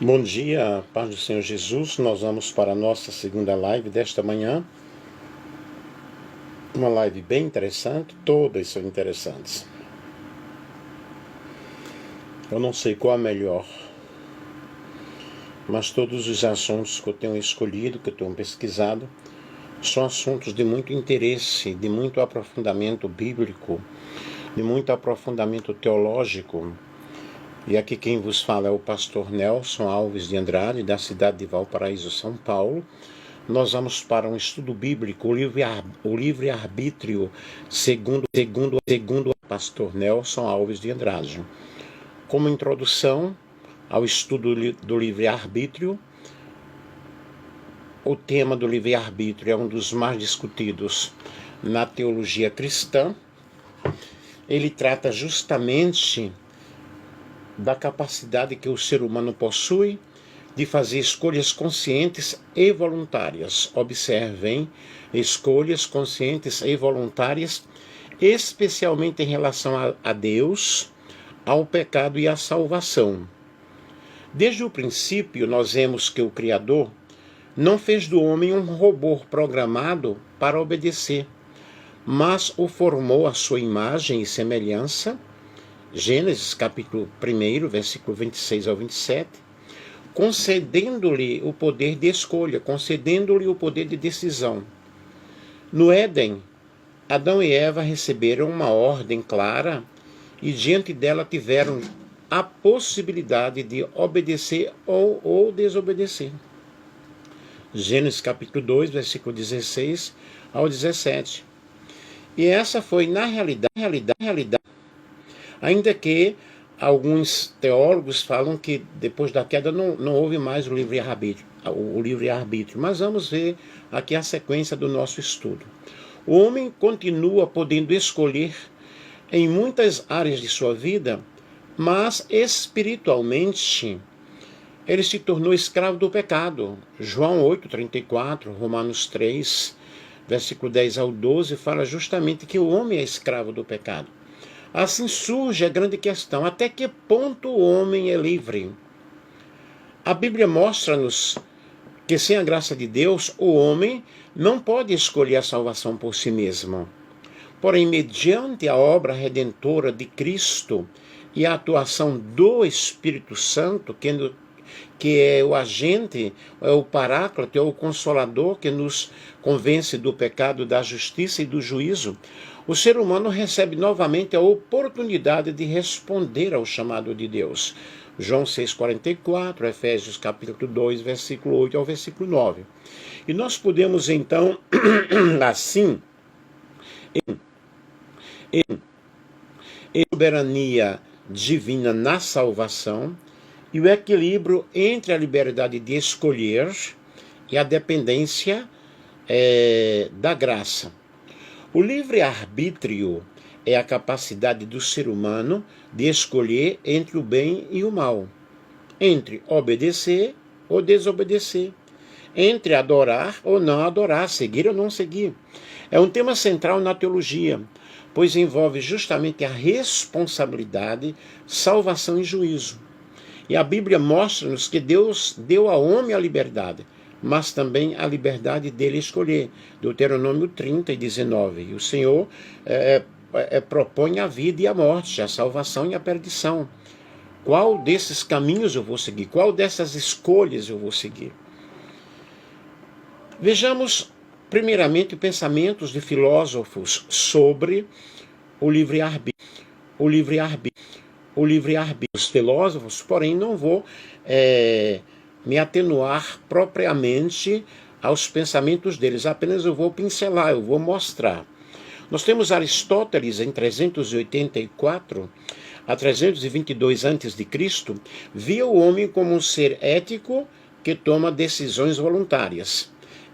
Bom dia, paz do Senhor Jesus. Nós vamos para a nossa segunda live desta manhã. Uma live bem interessante, todas são interessantes. Eu não sei qual a melhor, mas todos os assuntos que eu tenho escolhido, que eu tenho pesquisado, são assuntos de muito interesse, de muito aprofundamento bíblico, de muito aprofundamento teológico. E aqui quem vos fala é o pastor Nelson Alves de Andrade, da cidade de Valparaíso, São Paulo. Nós vamos para um estudo bíblico, o livre-arbítrio, segundo o pastor Nelson Alves de Andrade. Como introdução ao estudo do livre-arbítrio, o tema do livre-arbítrio é um dos mais discutidos na teologia cristã. Ele trata justamente da capacidade que o ser humano possui de fazer escolhas conscientes e voluntárias. Observem, escolhas conscientes e voluntárias, especialmente em relação a Deus, ao pecado e à salvação. Desde o princípio, nós vemos que o Criador não fez do homem um robô programado para obedecer, mas o formou à sua imagem e semelhança. Gênesis capítulo 1, versículo 26 ao 27, concedendo-lhe o poder de escolha, concedendo-lhe o poder de decisão. No Éden, Adão e Eva receberam uma ordem clara e diante dela tiveram a possibilidade de obedecer ou desobedecer. Gênesis capítulo 2, versículo 16 ao 17. E essa foi, na realidade, ainda que alguns teólogos falam que depois da queda não houve mais o livre-arbítrio. Mas vamos ver aqui a sequência do nosso estudo. O homem continua podendo escolher em muitas áreas de sua vida, mas espiritualmente ele se tornou escravo do pecado. João 8:34, Romanos 3, versículo 10 ao 12, fala justamente que o homem é escravo do pecado. Assim surge a grande questão: até que ponto o homem é livre? A Bíblia mostra-nos que sem a graça de Deus, o homem não pode escolher a salvação por si mesmo. Porém, mediante a obra redentora de Cristo e a atuação do Espírito Santo, que é o agente, é o paráclito, é o consolador que nos convence do pecado, da justiça e do juízo, o ser humano recebe novamente a oportunidade de responder ao chamado de Deus. João 6,44, Efésios capítulo 2, versículo 8 ao versículo 9. E nós podemos então, assim, em soberania divina na salvação, e o equilíbrio entre a liberdade de escolher e a dependência da graça. O livre-arbítrio é a capacidade do ser humano de escolher entre o bem e o mal, entre obedecer ou desobedecer, entre adorar ou não adorar, seguir ou não seguir. É um tema central na teologia, pois envolve justamente a responsabilidade, salvação e juízo. E a Bíblia mostra-nos que Deus deu ao homem a liberdade, mas também a liberdade dele escolher. Deuteronômio 30 e 19. E o Senhor propõe a vida e a morte, a salvação e a perdição. Qual desses caminhos eu vou seguir? Qual dessas escolhas eu vou seguir? Vejamos, primeiramente, pensamentos de filósofos sobre o livre-arbítrio. Os filósofos, porém, não vou me atenuar propriamente aos pensamentos deles, apenas eu vou pincelar, eu vou mostrar. Nós temos Aristóteles em 384 a 322 a.C., via o homem como um ser ético que toma decisões voluntárias.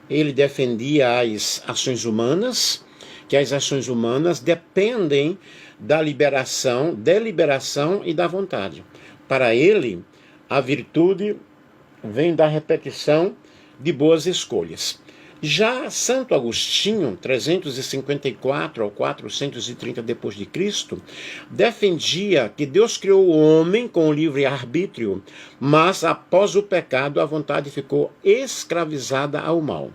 Ele defendia as ações humanas, que as ações humanas dependem da deliberação e da vontade. Para ele, a virtude vem da repetição de boas escolhas. Já Santo Agostinho, 354 ao 430 depois de Cristo, defendia que Deus criou o homem com o livre arbítrio, mas após o pecado a vontade ficou escravizada ao mal.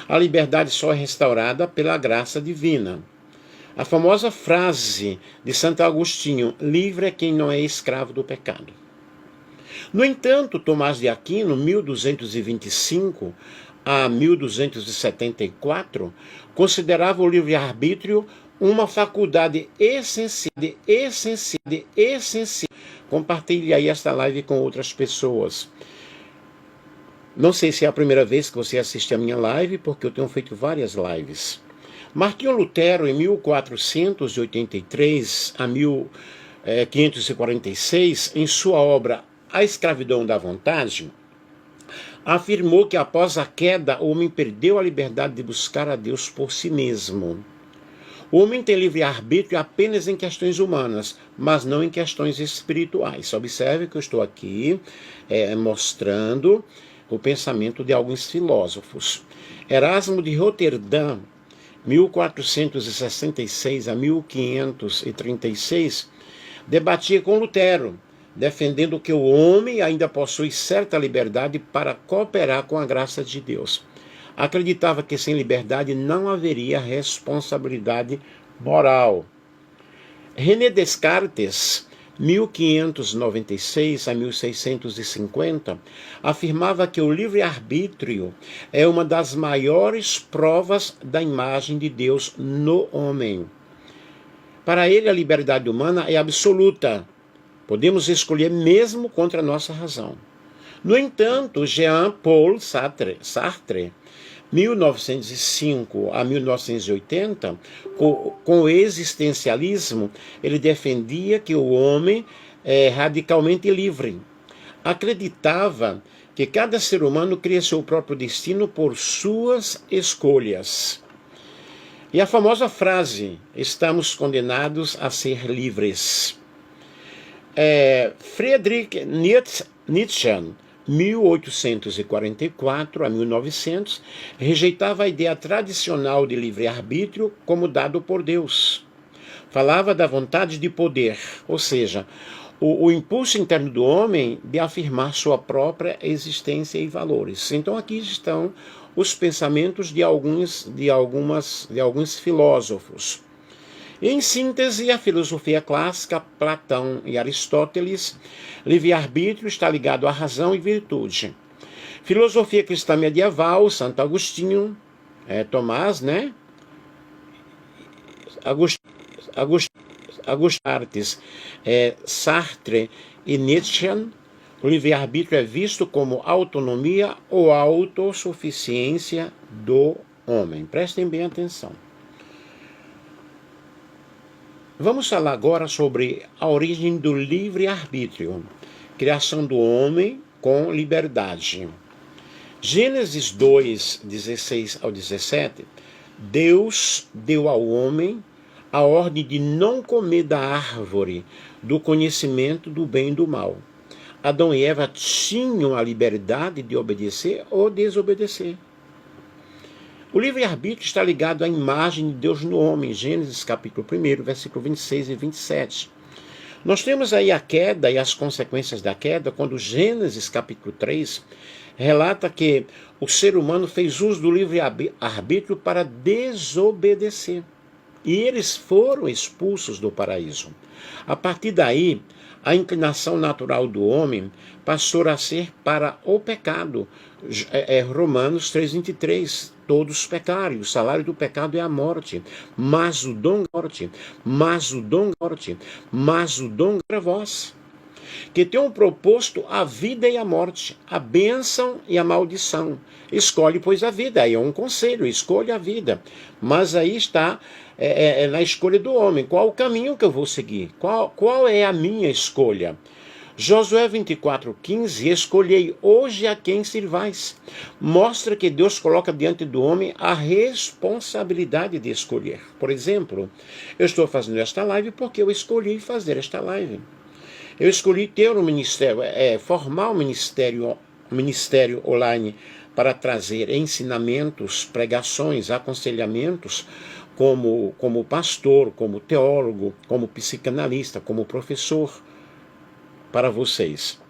A liberdade só é restaurada pela graça divina. A famosa frase de Santo Agostinho: livre é quem não é escravo do pecado. No entanto, Tomás de Aquino, 1225 a 1274, considerava o livre-arbítrio uma faculdade essencial. Compartilhe aí esta live com outras pessoas. Não sei se é a primeira vez que você assiste a minha live, porque eu tenho feito várias lives. Martinho Lutero, em 1483 a 1546, em sua obra A Escravidão da Vontade, afirmou que após a queda, o homem perdeu a liberdade de buscar a Deus por si mesmo. O homem tem livre-arbítrio apenas em questões humanas, mas não em questões espirituais. Observe que eu estou aqui mostrando o pensamento de alguns filósofos. Erasmo de Roterdã, 1466 a 1536, debatia com Lutero, defendendo que o homem ainda possui certa liberdade para cooperar com a graça de Deus. Acreditava que sem liberdade não haveria responsabilidade moral. René Descartes, 1596 a 1650, afirmava que o livre-arbítrio é uma das maiores provas da imagem de Deus no homem. Para ele, a liberdade humana é absoluta. Podemos escolher mesmo contra a nossa razão. No entanto, Jean-Paul Sartre, 1905 a 1980, com o existencialismo, ele defendia que o homem é radicalmente livre. Acreditava que cada ser humano cria seu próprio destino por suas escolhas. E a famosa frase: estamos condenados a ser livres. Friedrich Nietzsche, 1844 a 1900, rejeitava a ideia tradicional de livre-arbítrio como dado por Deus. Falava da vontade de poder, ou seja, o impulso interno do homem de afirmar sua própria existência e valores. Então aqui estão os pensamentos de alguns filósofos. Em síntese, a filosofia clássica, Platão e Aristóteles, livre-arbítrio está ligado à razão e virtude. Filosofia cristã medieval, Santo Agostinho, Tomás, né? Artes, Sartre e Nietzsche, o livre-arbítrio é visto como autonomia ou autossuficiência do homem. Prestem bem atenção. Vamos falar agora sobre a origem do livre-arbítrio, criação do homem com liberdade. Gênesis 2, 16 ao 17, Deus deu ao homem a ordem de não comer da árvore do conhecimento do bem e do mal. Adão e Eva tinham a liberdade de obedecer ou desobedecer. O livre-arbítrio está ligado à imagem de Deus no homem, Gênesis capítulo 1, versículo 26 e 27. Nós temos aí a queda e as consequências da queda, quando Gênesis capítulo 3 relata que o ser humano fez uso do livre-arbítrio para desobedecer. E eles foram expulsos do paraíso. A partir daí, a inclinação natural do homem passou a ser para o pecado. Romanos 3,23. Todos pecaram, o salário do pecado é a morte, mas o dom é vós, que tem proposto a vida e a morte, a bênção e a maldição. Escolhe, pois, a vida. Aí é um conselho, escolha a vida. Mas aí está na escolha do homem. Qual o caminho que eu vou seguir? Qual é a minha escolha? Josué 24,15, escolhei hoje a quem sirvais. Mostra que Deus coloca diante do homem a responsabilidade de escolher. Por exemplo, eu estou fazendo esta live porque eu escolhi fazer esta live. Eu escolhi ter um ministério, formar um ministério online para trazer ensinamentos, pregações, aconselhamentos, como pastor, como teólogo, como psicanalista, como professor para vocês.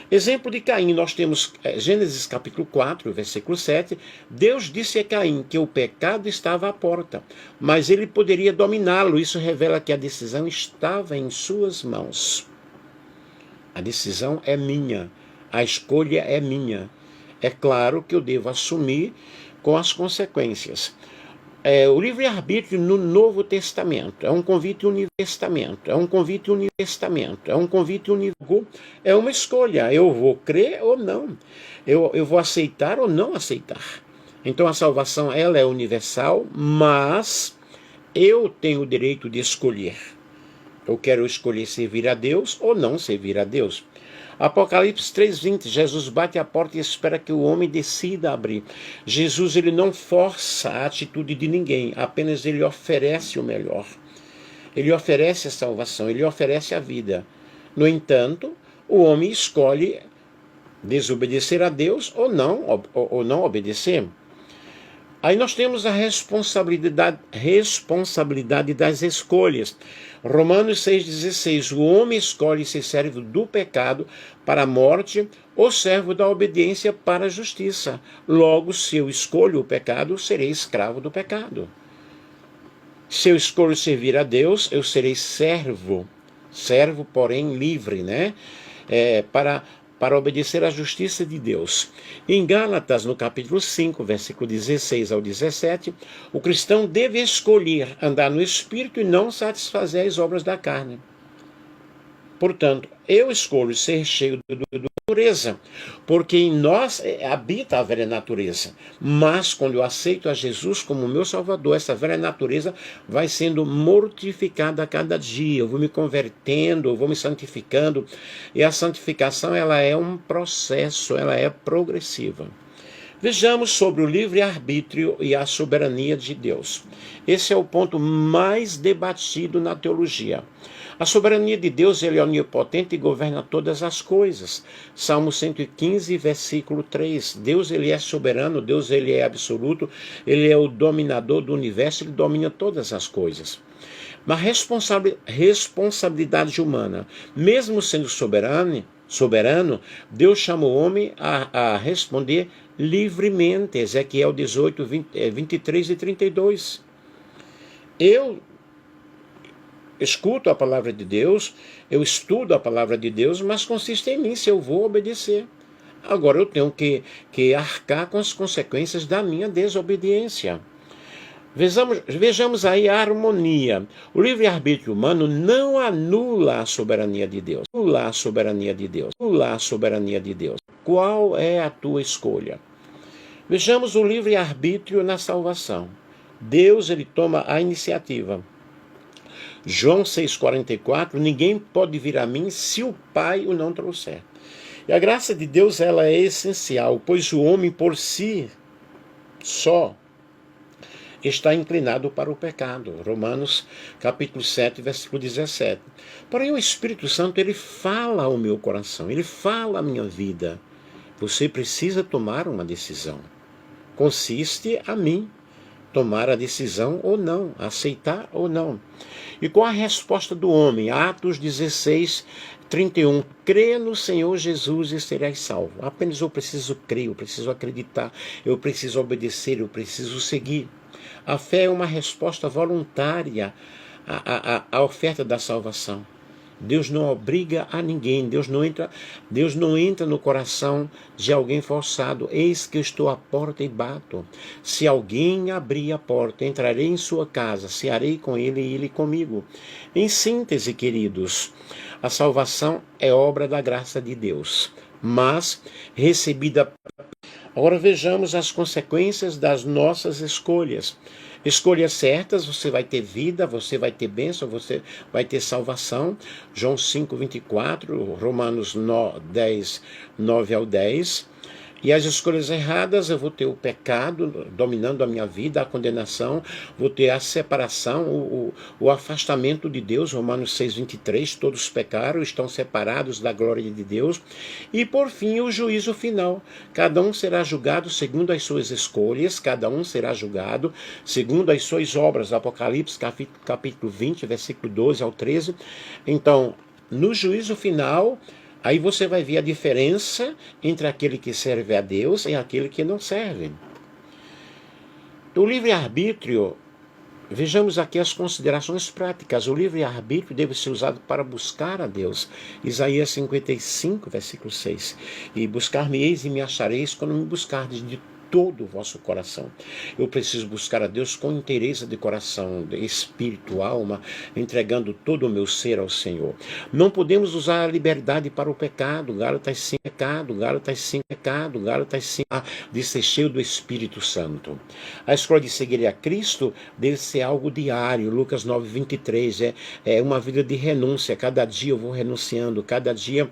Exemplo de Caim, nós temos Gênesis capítulo 4, versículo 7. Deus disse a Caim que o pecado estava à porta, mas ele poderia dominá-lo. Isso revela que a decisão estava em suas mãos. A decisão é minha, a escolha é minha. É claro que eu devo assumir com as consequências. O livre-arbítrio no Novo Testamento é um convite universtamento, é uma escolha, eu vou crer ou não, eu vou aceitar ou não aceitar. Então a salvação ela é universal, mas eu tenho o direito de escolher. Eu quero escolher servir a Deus ou não servir a Deus. Apocalipse 3:20, Jesus bate a porta e espera que o homem decida abrir. Jesus ele não força a atitude de ninguém, apenas ele oferece o melhor. Ele oferece a salvação, ele oferece a vida. No entanto, o homem escolhe desobedecer a Deus ou não obedecer. Aí nós temos a responsabilidade das escolhas. Romanos 6,16, o homem escolhe ser servo do pecado para a morte ou servo da obediência para a justiça. Logo, se eu escolho o pecado, serei escravo do pecado. Se eu escolho servir a Deus, eu serei servo, porém livre, né? Para obedecer à justiça de Deus. Em Gálatas, no capítulo 5, versículo 16 ao 17, o cristão deve escolher andar no Espírito e não satisfazer as obras da carne. Portanto, eu escolho ser cheio da natureza, porque em nós habita a velha natureza. Mas quando eu aceito a Jesus como meu Salvador, essa velha natureza vai sendo mortificada a cada dia. Eu vou me convertendo, eu vou me santificando. E a santificação ela é um processo, ela é progressiva. Vejamos sobre o livre-arbítrio e a soberania de Deus. Esse é o ponto mais debatido na teologia. A soberania de Deus, ele é onipotente e governa todas as coisas. Salmo 115, versículo 3. Deus, ele é soberano, Deus, ele é absoluto, ele é o dominador do universo, ele domina todas as coisas. Mas responsabilidade humana, mesmo sendo soberano, Deus chama o homem a responder livremente. Ezequiel 18, 23 e 32. Eu escuto a palavra de Deus, eu estudo a palavra de Deus, mas consiste em mim se eu vou obedecer. Agora eu tenho que arcar com as consequências da minha desobediência. Vejamos aí a harmonia. O livre-arbítrio humano não anula a soberania de Deus. Qual é a tua escolha? Vejamos o livre-arbítrio na salvação. Deus, ele toma a iniciativa. João 6,44, ninguém pode vir a mim se o Pai o não trouxer. E a graça de Deus ela é essencial, pois o homem por si só está inclinado para o pecado. Romanos capítulo 7, versículo 17. Porém o Espírito Santo ele fala ao meu coração, ele fala à minha vida. Você precisa tomar uma decisão. Consiste a mim tomar a decisão ou não, aceitar ou não. E qual a resposta do homem? Atos 16, 31. Crê no Senhor Jesus e serás salvo. Apenas eu preciso crer, eu preciso acreditar, eu preciso obedecer, eu preciso seguir. A fé é uma resposta voluntária à oferta da salvação. Deus não obriga a ninguém, Deus não entra no coração de alguém forçado. Eis que eu estou à porta e bato. Se alguém abrir a porta, entrarei em sua casa, cearei com ele e ele comigo. Em síntese, queridos, a salvação é obra da graça de Deus, mas recebida. Agora vejamos as consequências das nossas escolhas. Escolhas certas, você vai ter vida, você vai ter bênção, você vai ter salvação. João 5, 24, Romanos 10, 9 ao 10. E as escolhas erradas, eu vou ter o pecado dominando a minha vida, a condenação, vou ter a separação, o afastamento de Deus, Romanos 6:23, todos pecaram, estão separados da glória de Deus. E por fim, o juízo final. Cada um será julgado segundo as suas escolhas, cada um será julgado segundo as suas obras. Apocalipse capítulo 20, versículo 12 ao 13. Então, no juízo final, aí você vai ver a diferença entre aquele que serve a Deus e aquele que não serve. O livre-arbítrio, vejamos aqui as considerações práticas. O livre-arbítrio deve ser usado para buscar a Deus. Isaías 55, versículo 6. E buscar-me-eis e me achareis quando me buscardes de todo o vosso coração. Eu preciso buscar a Deus com inteireza de coração, de espírito, alma, entregando todo o meu ser ao Senhor. Não podemos usar a liberdade para o pecado. Gálatas 5, pecado, Gálatas 5, pecado, Gálatas 5, de ser cheio do Espírito Santo. A escolha de seguir a Cristo deve ser algo diário. Lucas 9:23, é uma vida de renúncia. Cada dia eu vou renunciando, cada dia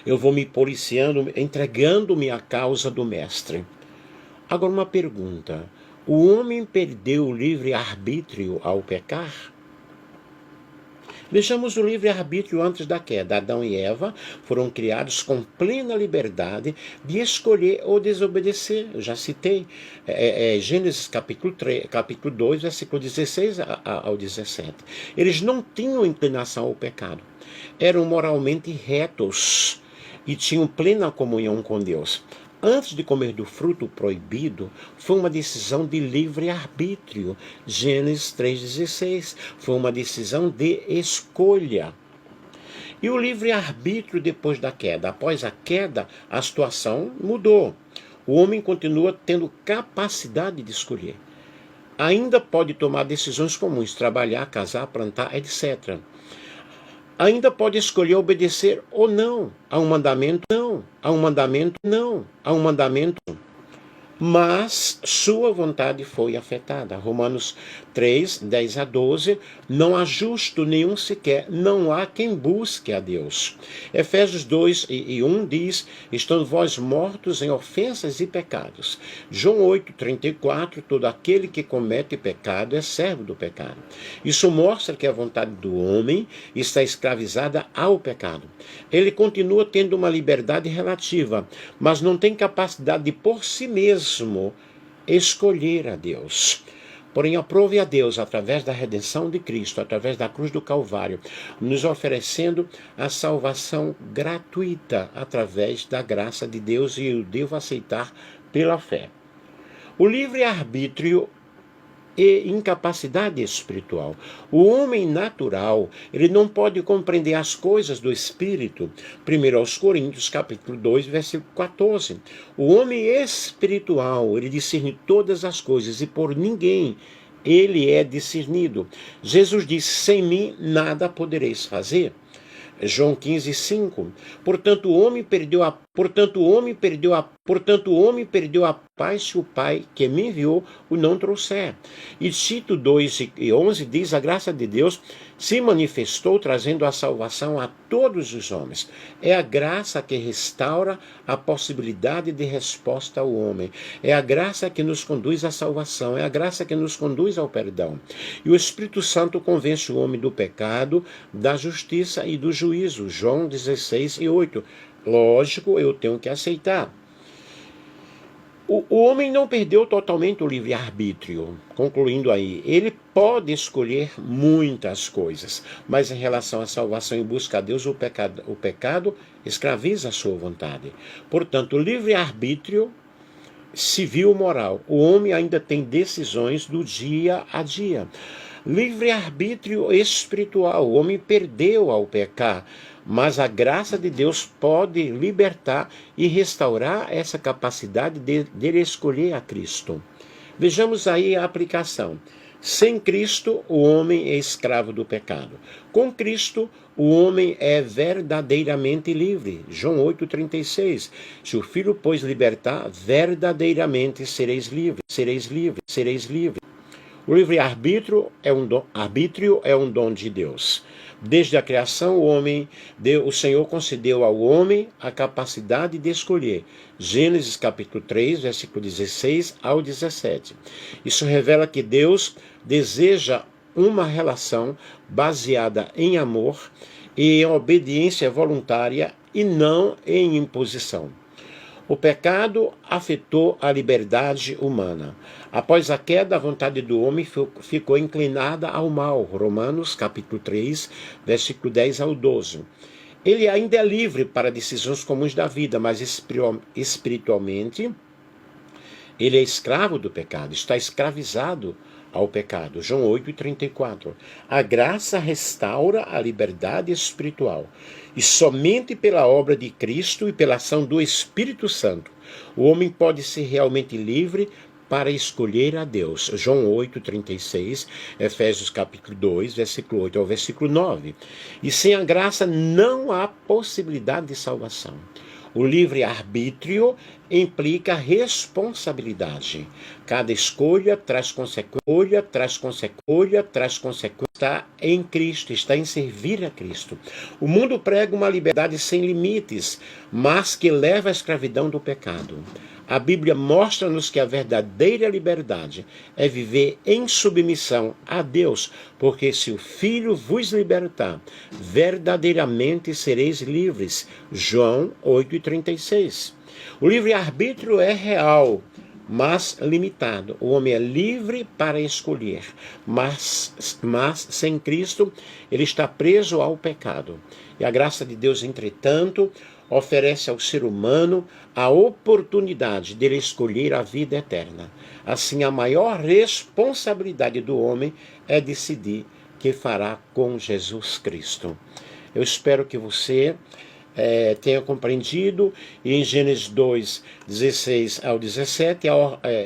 eu vou me policiando, entregando-me à causa do Mestre. Agora uma pergunta: o homem perdeu o livre-arbítrio ao pecar? Vejamos o livre-arbítrio antes da queda. Adão e Eva foram criados com plena liberdade de escolher ou desobedecer. Eu já citei Gênesis capítulo 2, versículo 16 ao 17. Eles não tinham inclinação ao pecado. Eram moralmente retos e tinham plena comunhão com Deus. Antes de comer do fruto proibido, foi uma decisão de livre-arbítrio. Gênesis 3,16. Foi uma decisão de escolha. E o livre-arbítrio depois da queda? Após a queda, a situação mudou. O homem continua tendo capacidade de escolher. Ainda pode tomar decisões comuns, trabalhar, casar, plantar, etc. Ainda pode escolher obedecer ou não a um mandamento, mas sua vontade foi afetada. Romanos 3, 10 a 12, não há justo nenhum sequer, não há quem busque a Deus. Efésios 2 e 1 diz: estando vós mortos em ofensas e pecados. João 8, 34, todo aquele que comete pecado é servo do pecado. Isso mostra que a vontade do homem está escravizada ao pecado. Ele continua tendo uma liberdade relativa, mas não tem capacidade de por si mesmo escolher a Deus. Porém, aprove a Deus, através da redenção de Cristo, através da cruz do Calvário, nos oferecendo a salvação gratuita através da graça de Deus, e eu devo aceitar pela fé. O livre-arbítrio e incapacidade espiritual. O homem natural, ele não pode compreender as coisas do Espírito. 1 Coríntios, capítulo 2, versículo 14. O homem espiritual, ele discerne todas as coisas e por ninguém ele é discernido. Jesus disse: sem mim nada podereis fazer. João 15, 5. Portanto, o homem perdeu a paz se o Pai que me enviou o não trouxer. E Tito 2 e 11 diz: a graça de Deus se manifestou trazendo a salvação a todos os homens. É a graça que restaura a possibilidade de resposta ao homem. É a graça que nos conduz à salvação. É a graça que nos conduz ao perdão. E o Espírito Santo convence o homem do pecado, da justiça e do juízo. João 16 e 8. Lógico, eu tenho que aceitar. O homem não perdeu totalmente o livre-arbítrio. Concluindo aí, ele pode escolher muitas coisas, mas em relação à salvação e busca a Deus, o pecado escraviza a sua vontade. Portanto, o livre-arbítrio civil-moral. O homem ainda tem decisões do dia a dia. Livre-arbítrio espiritual. O homem perdeu ao pecar, mas a graça de Deus pode libertar e restaurar essa capacidade dele escolher a Cristo. Vejamos aí a aplicação. Sem Cristo, o homem é escravo do pecado. Com Cristo, o homem é verdadeiramente livre. João 8,36. Se o Filho, pois, libertar, verdadeiramente sereis livres. O livre-arbítrio é um dom de Deus. Desde a criação, o Senhor concedeu ao homem a capacidade de escolher. Gênesis capítulo 3, versículo 16 ao 17. Isso revela que Deus deseja uma relação baseada em amor e em obediência voluntária e não em imposição. O pecado afetou a liberdade humana. Após a queda, a vontade do homem ficou inclinada ao mal. Romanos capítulo 3, versículo 10 ao 12. Ele ainda é livre para decisões comuns da vida, mas espiritualmente ele é escravo do pecado, está escravizado ao pecado. João 8:34. A graça restaura a liberdade espiritual. E somente pela obra de Cristo e pela ação do Espírito Santo, o homem pode ser realmente livre para escolher a Deus. João 8:36, Efésios capítulo 2, versículo 8 ao versículo 9. E sem a graça não há possibilidade de salvação. O livre-arbítrio implica responsabilidade. Cada escolha traz consequência, está em Cristo, está em servir a Cristo. O mundo prega uma liberdade sem limites, mas que leva à escravidão do pecado. A Bíblia mostra-nos que a verdadeira liberdade é viver em submissão a Deus, porque se o Filho vos libertar, verdadeiramente sereis livres. João 8:36. O livre-arbítrio é real, mas limitado. O homem é livre para escolher, mas sem Cristo ele está preso ao pecado. E a graça de Deus, entretanto, oferece ao ser humano a oportunidade de ele escolher a vida eterna. Assim, a maior responsabilidade do homem é decidir o que fará com Jesus Cristo. Eu espero que você tenha compreendido. E em Gênesis 2, 16 ao 17,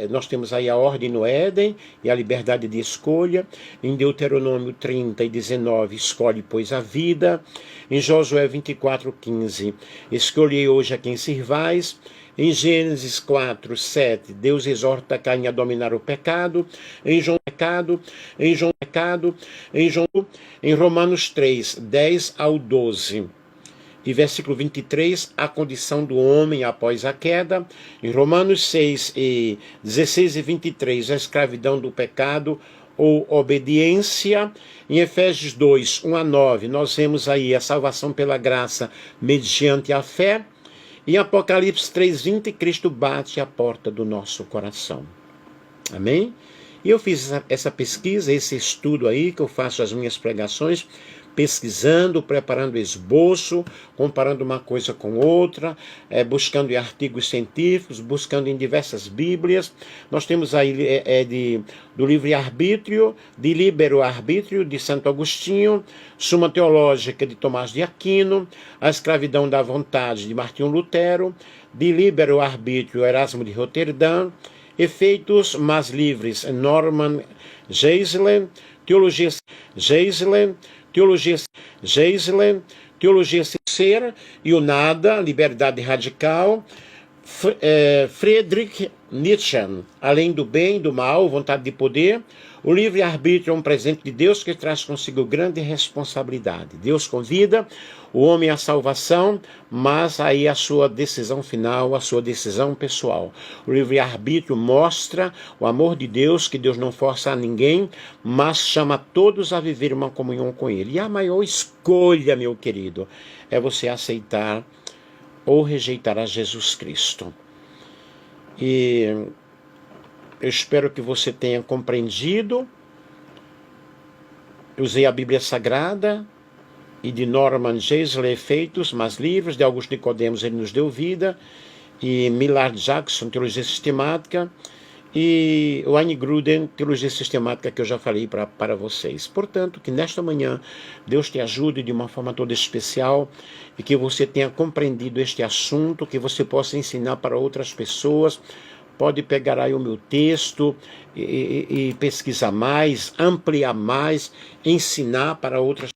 nós temos aí a ordem no Éden e a liberdade de escolha. Em Deuteronômio 30 e 19, escolhe, pois, a vida. Em Josué 24, 15, escolhei hoje a quem servais. Em Gênesis 4, 7, Deus exorta Caim a dominar o pecado. Em Romanos 3, 10 ao 12. E versículo 23, a condição do homem após a queda. Em Romanos 6, 16 e 23, a escravidão do pecado ou obediência. Em Efésios 2, 1 a 9, nós vemos aí a salvação pela graça mediante a fé. Em Apocalipse 3:20, Cristo bate à porta do nosso coração. Amém? E eu fiz essa pesquisa, esse estudo aí, que eu faço as minhas pregações, pesquisando, preparando esboço, comparando uma coisa com outra, buscando em artigos científicos, buscando em diversas bíblias. Nós temos aí do livre-arbítrio, de libero-arbítrio, de Santo Agostinho, Suma Teológica, de Tomás de Aquino, A Escravidão da Vontade, de Martinho Lutero, de libero-arbítrio, Erasmo de Roterdã, Efeitos mais livres, Norman Geisler, Teologia Sincera e o Nada, Liberdade Radical, Friedrich Nietzsche, Além do Bem e do Mal, Vontade de Poder. O livre-arbítrio é um presente de Deus que traz consigo grande responsabilidade. Deus convida o homem à salvação, mas aí a sua decisão final, a sua decisão pessoal. O livre-arbítrio mostra o amor de Deus, que Deus não força a ninguém, mas chama todos a viver uma comunhão com Ele. E a maior escolha, meu querido, é você aceitar ou rejeitar a Jesus Cristo. E eu espero que você tenha compreendido. Eu usei a Bíblia Sagrada e de Norman Geisler, Efeitos mais livres, de Augusto Nicodemos, ele nos deu vida, e Millard Jackson, Teologia Sistemática, e Wayne Grudem, Teologia Sistemática, que eu já falei para vocês. Portanto, que nesta manhã Deus te ajude de uma forma toda especial e que você tenha compreendido este assunto, que você possa ensinar para outras pessoas. Pode pegar aí o meu texto e pesquisar mais, ampliar mais, ensinar para outras